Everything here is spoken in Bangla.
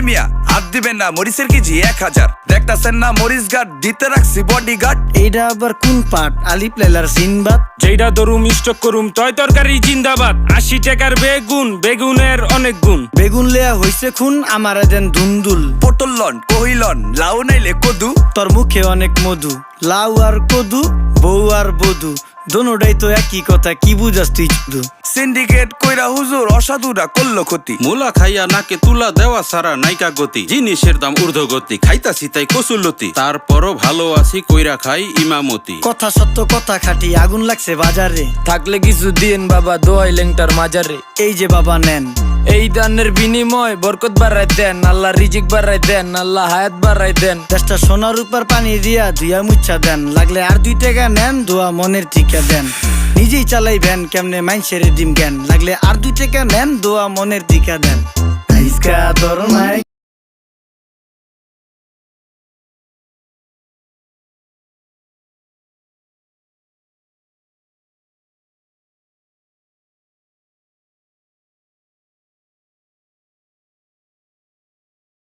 মিয়া হাত দিবেন না, মরিচের কেজি 1000। দেখতাছেন না মরিচ গার্ড দিতে রাখছি বডি গার্ড। এইটা আবার কোন পাট? আলিপ লাইলার সিনবাদ। যেইটা ধরুম স্টক করুম তয় তরকারি জিন্দাবাদ। 80 টাকার বেগুন, বেগুনের অনেক গুণ। বেগুন লেয়া হইছে খুন, আমারে দেন ধুন্দুল। পটল লন কহিলন, লাউ নাইলে কদু। তোর মুখে অনেক মধু, লাউ আর কদু, বউ আর বধু, দোনোটাই তো একই কথা, কি বুঝাস তুই শুধু? সিন্ডিকেট কইরা হুজুর অসাধুরা করলো ক্ষতি। মুলা খাইয়া নাকে তুলা দেওয়া সারা নাইকা গতি। জিনিসের দাম ঊর্ধ্বগতি, খাইতাছি তাই কসুলতি। তারপরও ভালো আছি কইরা খাই ইমামতি। কথা সত্য কথা খাটি, আগুন লাগছে বাজারে। থাকলে কিছু দিন বাবা, দোয়াই লেংটার মাজারে। এই যে বাবা নেন, এই দানের বিনিময় বরকত বাড়াই দেন, আল্লাহ রিজিক বাড়াই দেন, আল্লাহ হায়াত বাড়াই দেন। দেশটা সোনার উপর পানি দিয়া ধুইয়া মুচ্ছা দেন। লাগলে আর 2 টাকা নেন, দোয়া মনের টিকা দেন। নিজেই চালাই ভ্যান, কেমনে মাইনসেরে দিম জ্ঞান। লাগলে আর 2 টাকা নেন, দোয়া মনের টিকা দেন। আইসকা তোর নাই